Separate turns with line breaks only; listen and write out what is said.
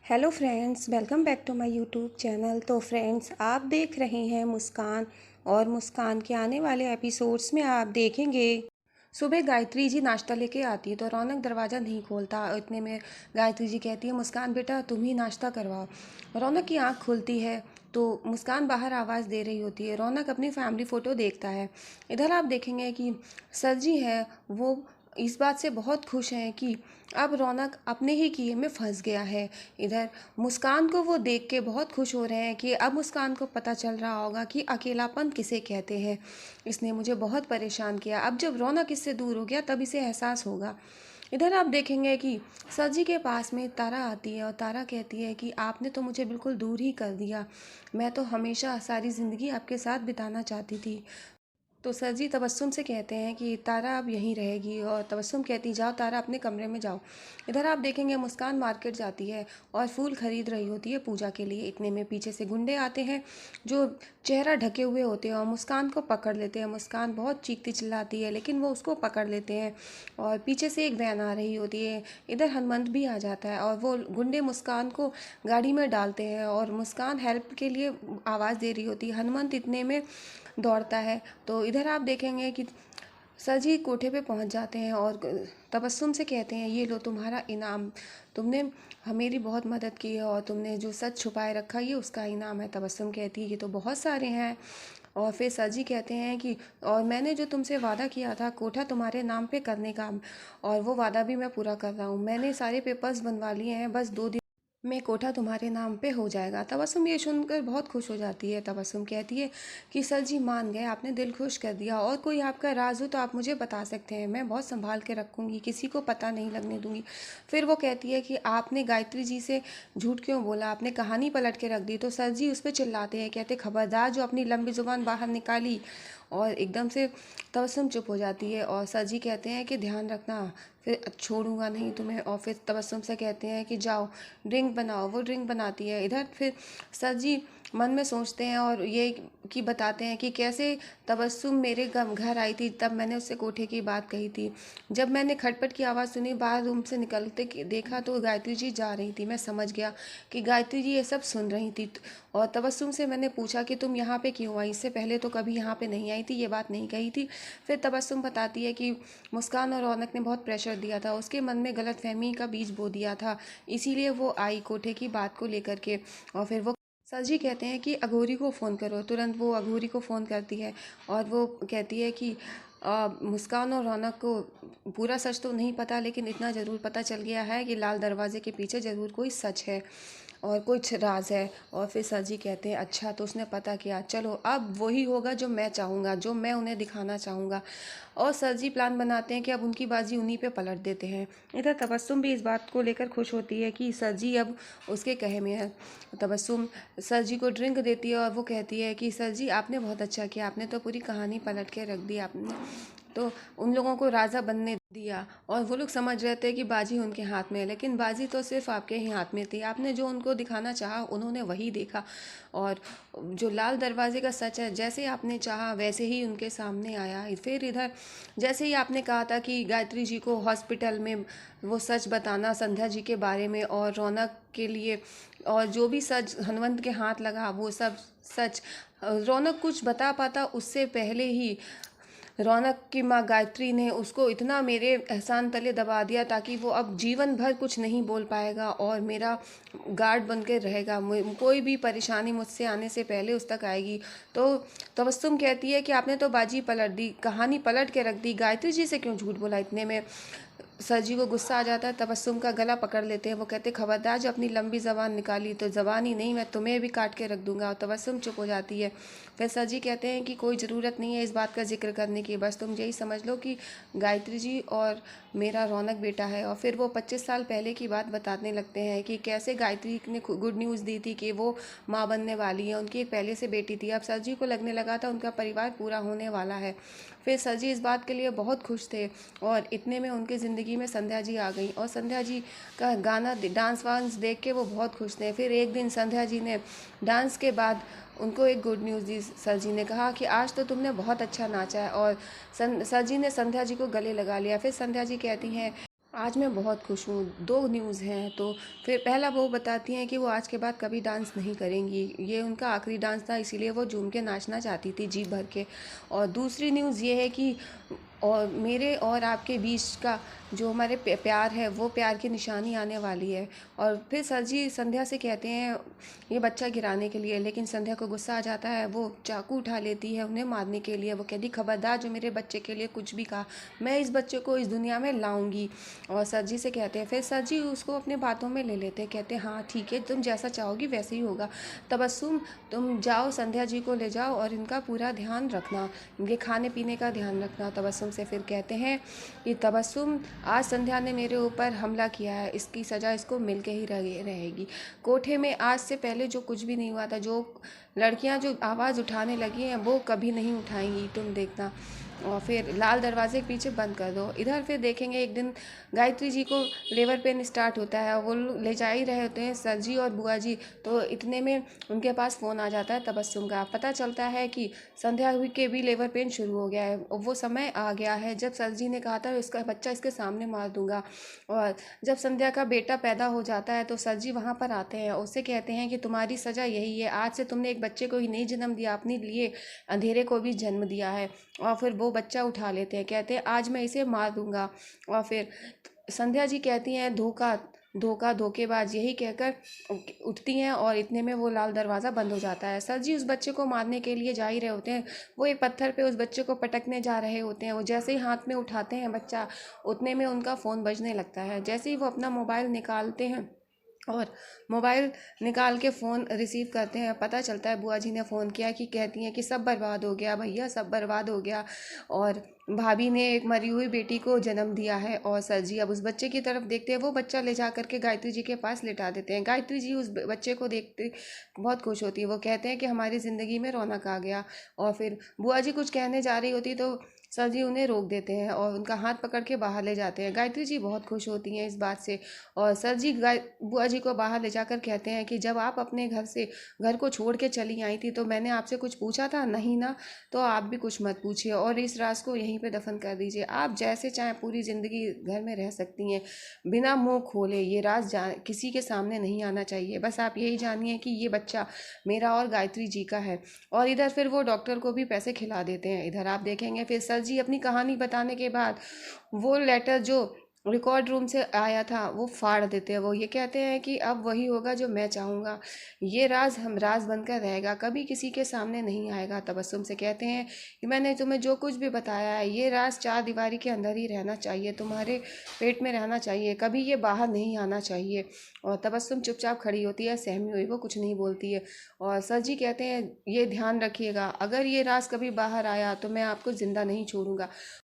Hello friends, welcome back to my YouTube channel. तो friends, आप देख रहे हैं मुस्कान। और मुस्कान के आने वाले एपिसोड्स में आप देखेंगे सुबह गायत्री जी नाश्ता लेके आती है तो रौनक दरवाज़ा नहीं खोलता। और इतने में गायत्री जी कहती है, मुस्कान बेटा तुम ही नाश्ता करवाओ। रौनक की आंख खुलती है तो मुस्कान बाहर आवाज़ दे रही होती है। रौनक अपनी फैमिली फ़ोटो देखता है। इधर आप देखेंगे कि सर जी है वो इस बात से बहुत खुश हैं कि अब रौनक अपने ही किए में फंस गया है। इधर मुस्कान को वो देख के बहुत खुश हो रहे हैं कि अब मुस्कान को पता चल रहा होगा कि अकेलापन किसे कहते हैं। इसने मुझे बहुत परेशान किया, अब जब रौनक इससे दूर हो गया तब इसे एहसास होगा। इधर आप देखेंगे कि सर जी के पास में तारा आती है और तारा कहती है कि आपने तो मुझे बिल्कुल दूर ही कर दिया। मैं तो हमेशा सारी ज़िंदगी आपके साथ बिताना चाहती थी। तो सर जी तबस्सुम से कहते हैं कि तारा अब यहीं रहेगी और तबस्सुम कहती, जाओ तारा अपने कमरे में जाओ। इधर आप देखेंगे मुस्कान मार्केट जाती है और फूल खरीद रही होती है पूजा के लिए। इतने में पीछे से गुंडे आते हैं जो चेहरा ढके हुए होते हैं और मुस्कान को पकड़ लेते हैं। मुस्कान बहुत चीखती चिल्लाती है लेकिन वो उसको पकड़ लेते हैं और पीछे से एक वैन आ रही होती है। इधर हनुमंत भी आ जाता है और वो गुंडे मुस्कान को गाड़ी में डालते हैं और मुस्कान हेल्प के लिए आवाज़ दे रही होती है। हनुमंत इतने में दौड़ता है। तो इधर आप देखेंगे कि सर जी कोठे पे पहुंच जाते हैं और तबस्सुम से कहते हैं, ये लो तुम्हारा इनाम। तुमने मेरी बहुत मदद की है और तुमने जो सच छुपाए रखा ये उसका इनाम है। तबस्सुम कहती है, ये तो बहुत सारे हैं। और फिर सर जी कहते हैं कि और मैंने जो तुमसे वादा किया था कोठा तुम्हारे नाम पे करने का, और वो वादा भी मैं पूरा कर रहा हूँ। मैंने सारे पेपर्स बनवा लिए हैं, बस 2 दिन में कोठा तुम्हारे नाम पे हो जाएगा। तबस्सुम ये सुनकर बहुत खुश हो जाती है। तबस्सुम कहती है कि सर जी मान गए, आपने दिल खुश कर दिया। और कोई आपका राज हो तो आप मुझे बता सकते हैं, मैं बहुत संभाल के रखूँगी, किसी को पता नहीं लगने दूंगी। फिर वो कहती है कि आपने गायत्री जी से झूठ क्यों बोला, आपने कहानी पलट के रख दी। तो सर जी उस पर चिल्लाते हैं, कहते खबरदार जो अपनी लंबी जुबान बाहर निकाली। और एकदम से तबस्सुम चुप हो जाती है और सर जी कहते हैं कि ध्यान रखना, फिर छोड़ूंगा नहीं तुम्हें। और फिर तबस्सुम से कहते हैं कि जाओ ड्रिंक बनाओ। वो ड्रिंक बनाती है। इधर फिर सर जी मन में सोचते हैं और ये कि बताते हैं कि कैसे तबस्सुम मेरे घर आई थी, तब मैंने उससे कोठे की बात कही थी। जब मैंने खटपट की आवाज़ सुनी, बाहर रूम से निकलते देखा तो गायत्री जी जा रही थी। मैं समझ गया कि गायत्री जी ये सब सुन रही थी। और तबस्सुम से मैंने पूछा कि तुम यहाँ पे क्यों आई, इससे पहले तो कभी यहाँ पे नहीं आई थी, ये बात नहीं कही थी। फिर तबस्सुम बताती है कि मुस्कान और रौनक ने बहुत प्रेशर दिया था, उसके मन में गलतफहमी का बीज बो दिया था, इसीलिए वो आई कोठे की बात को लेकर के। और फिर वो सर जी कहते हैं कि अघोरी को फ़ोन करो। तुरंत वो अघोरी को फ़ोन करती है और वो कहती है कि मुस्कान और रौनक को पूरा सच तो नहीं पता, लेकिन इतना ज़रूर पता चल गया है कि लाल दरवाजे के पीछे ज़रूर कोई सच है और कुछ राज है। और फिर सर जी कहते हैं, अच्छा तो उसने पता किया, चलो अब वही होगा जो मैं चाहूँगा, जो मैं उन्हें दिखाना चाहूँगा। और सर जी प्लान बनाते हैं कि अब उनकी बाजी उन्हीं पे पलट देते हैं। इधर तबस्सुम भी इस बात को लेकर खुश होती है कि सर जी अब उसके कहे में है। तबस्सुम सर जी को ड्रिंक देती है और वो कहती है कि सर जी आपने बहुत अच्छा किया, आपने तो पूरी कहानी पलट के रख दी। आपने तो उन लोगों को राजा बनने दिया और वो लोग समझ रहे थे कि बाजी उनके हाथ में है, लेकिन बाजी तो सिर्फ आपके ही हाथ में थी। आपने जो उनको दिखाना चाहा उन्होंने वही देखा। और जो लाल दरवाजे का सच है, जैसे आपने चाहा वैसे ही उनके सामने आया। फिर इधर जैसे ही आपने कहा था कि गायत्री जी को हॉस्पिटल में वो सच बताना संध्या जी के बारे में और रौनक के लिए, और जो भी सच हनुमंत के हाथ लगा वो सब सच रौनक कुछ बता पाता उससे पहले ही रौनक की माँ गायत्री ने उसको इतना मेरे एहसान तले दबा दिया ताकि वो अब जीवन भर कुछ नहीं बोल पाएगा और मेरा गार्ड बन के रहेगा। कोई भी परेशानी मुझसे आने से पहले उस तक आएगी। तो तबस्सुम कहती है कि आपने तो बाजी पलट दी, कहानी पलट के रख दी, गायत्री जी से क्यों झूठ बोला। इतने में सर जी को गुस्सा आ जाता है, तबस्सुम का गला पकड़ लेते हैं। वो कहते, खबरदार जो अपनी लंबी ज़बान निकाली तो ज़बान ही नहीं, मैं तुम्हें भी काट के रख दूंगा। और तबस्सुम चुप हो जाती है। फिर सर जी कहते हैं कि कोई ज़रूरत नहीं है इस बात का जिक्र करने की, बस तुम यही समझ लो कि गायत्री जी और मेरा रौनक बेटा है। और फिर वो 25 साल पहले की बात बताने लगते हैं कि कैसे गायत्री ने गुड न्यूज़ दी थी कि वो माँ बनने वाली है। उनकी एक पहले से बेटी थी, अब सर जी को लगने लगा था उनका परिवार पूरा होने वाला है। फिर सर जी इस बात के लिए बहुत खुश थे और इतने में उनकी ज़िंदगी में संध्या जी आ गई और संध्या जी का गाना डांस वांस देख के वो बहुत खुश थे। फिर एक दिन संध्या जी ने डांस के बाद उनको एक गुड न्यूज़ दी। सर जी ने कहा कि आज तो तुमने बहुत अच्छा नाचा है और सर जी ने संध्या जी को गले लगा लिया। फिर संध्या जी कहती हैं आज मैं बहुत खुश हूँ। 2 न्यूज़ हैं। तो फिर पहला वो बताती हैं कि वो आज के बाद कभी डांस नहीं करेंगी। ये उनका आखिरी डांस था, इसीलिए वो झूम के नाचना चाहती थी जी भर के। और दूसरी न्यूज़ ये है कि और मेरे और आपके बीच का जो हमारे प्यार है, वो प्यार की निशानी आने वाली है। और फिर सर जी संध्या से कहते हैं ये बच्चा गिराने के लिए, लेकिन संध्या को गुस्सा आ जाता है। वो चाकू उठा लेती है उन्हें मारने के लिए। वो कहती खबरदार जो मेरे बच्चे के लिए कुछ भी कहा, मैं इस बच्चे को इस दुनिया में लाऊंगी। और सर जी से कहते हैं, फिर सर जी उसको अपने बातों में ले लेते हैं। कहते हैं हाँ ठीक है, तुम जैसा चाहोगी वैसे ही होगा। तबस्सुम तुम जाओ संध्या जी को ले जाओ और इनका पूरा ध्यान रखना, इनके खाने पीने का ध्यान रखना। तबस्सुम से फिर कहते हैं कि तबस्सुम आज संध्या ने मेरे ऊपर हमला किया है, इसकी सज़ा इसको मिल के ही रहेगी। कोठे में आज से पहले जो कुछ भी नहीं हुआ था, जो लड़कियां जो आवाज़ उठाने लगी हैं वो कभी नहीं उठाएंगी, तुम देखना। और फिर लाल दरवाजे के पीछे बंद कर दो। इधर फिर देखेंगे एक दिन गायत्री जी को लेबर पेन स्टार्ट होता है, वो ले जा ही रहे होते हैं सर जी और बुआ जी। तो इतने में उनके पास फ़ोन आ जाता है तबस्सुम का। पता चलता है कि संध्या के भी लेबर पेन शुरू हो गया है। वो समय आ गया है जब सर जी ने कहा था इसका बच्चा इसके सामने मार दूंगा। और जब संध्या का बेटा पैदा हो जाता है तो सर जी वहाँ पर आते हैं, उससे कहते हैं कि तुम्हारी सज़ा यही है, आज से तुमने एक बच्चे को ही नहीं जन्म दिया, अपने लिए अंधेरे को भी जन्म दिया है। और फिर वो बच्चा उठा लेते हैं, कहते हैं आज मैं इसे मार दूंगा। और फिर संध्या जी कहती हैं धोखा धोखा धोखेबाज, यही कहकर उठती हैं। और इतने में वो लाल दरवाज़ा बंद हो जाता है। सर जी उस बच्चे को मारने के लिए जा ही रहे होते हैं, वो एक पत्थर पे उस बच्चे को पटकने जा रहे होते हैं। वो जैसे ही हाथ में उठाते हैं बच्चा, उतने में उनका फ़ोन बजने लगता है। जैसे ही वो अपना मोबाइल निकालते हैं और मोबाइल निकाल के फ़ोन रिसीव करते हैं, पता चलता है बुआ जी ने फ़ोन किया। कि कहती हैं कि सब बर्बाद हो गया भैया, सब बर्बाद हो गया, और भाभी ने एक मरी हुई बेटी को जन्म दिया है। और सर जी अब उस बच्चे की तरफ देखते हैं, वो बच्चा ले जा करके गायत्री जी के पास लिटा देते हैं। गायत्री जी उस बच्चे को देखते बहुत खुश होती है। वो कहते हैं कि हमारी ज़िंदगी में रौनक आ गया। और फिर बुआ जी कुछ कहने जा रही होती तो सर जी उन्हें रोक देते हैं और उनका हाथ पकड़ के बाहर ले जाते हैं। गायत्री जी बहुत खुश होती हैं इस बात से। और सर जी बुआ जी को बाहर ले जाकर कहते हैं कि जब आप अपने घर को छोड़ के चली आई थी तो मैंने आपसे कुछ पूछा था, नहीं ना? तो आप भी कुछ मत पूछिए और इस राज को यहीं पे दफन कर दीजिए। आप जैसे चाहें पूरी ज़िंदगी घर में रह सकती हैं, बिना मुंह खोले। ये राज किसी के सामने नहीं आना चाहिए। बस आप यही जानिए कि ये बच्चा मेरा और गायत्री जी का है। और इधर फिर वो डॉक्टर को भी पैसे खिला देते हैं। इधर आप देखेंगे फिर सर जी अपनी कहानी बताने के बाद वो लेटर जो रिकॉर्ड रूम से आया था वो फाड़ देते हैं। वो ये कहते हैं कि अब वही होगा जो मैं चाहूँगा, ये राज हम राज बनकर रहेगा, कभी किसी के सामने नहीं आएगा। तबस्सुम से कहते हैं कि मैंने तुम्हें जो कुछ भी बताया है ये राज चार दीवारी के अंदर ही रहना चाहिए, तुम्हारे पेट में रहना चाहिए, कभी ये बाहर नहीं आना चाहिए। और तबस्सुम चुपचाप खड़ी होती है, सहमी हुई, वो कुछ नहीं बोलती है। और सर जी कहते हैं ये ध्यान रखिएगा, अगर ये राज कभी बाहर आया तो मैं आपको ज़िंदा नहीं छोड़ूंगा।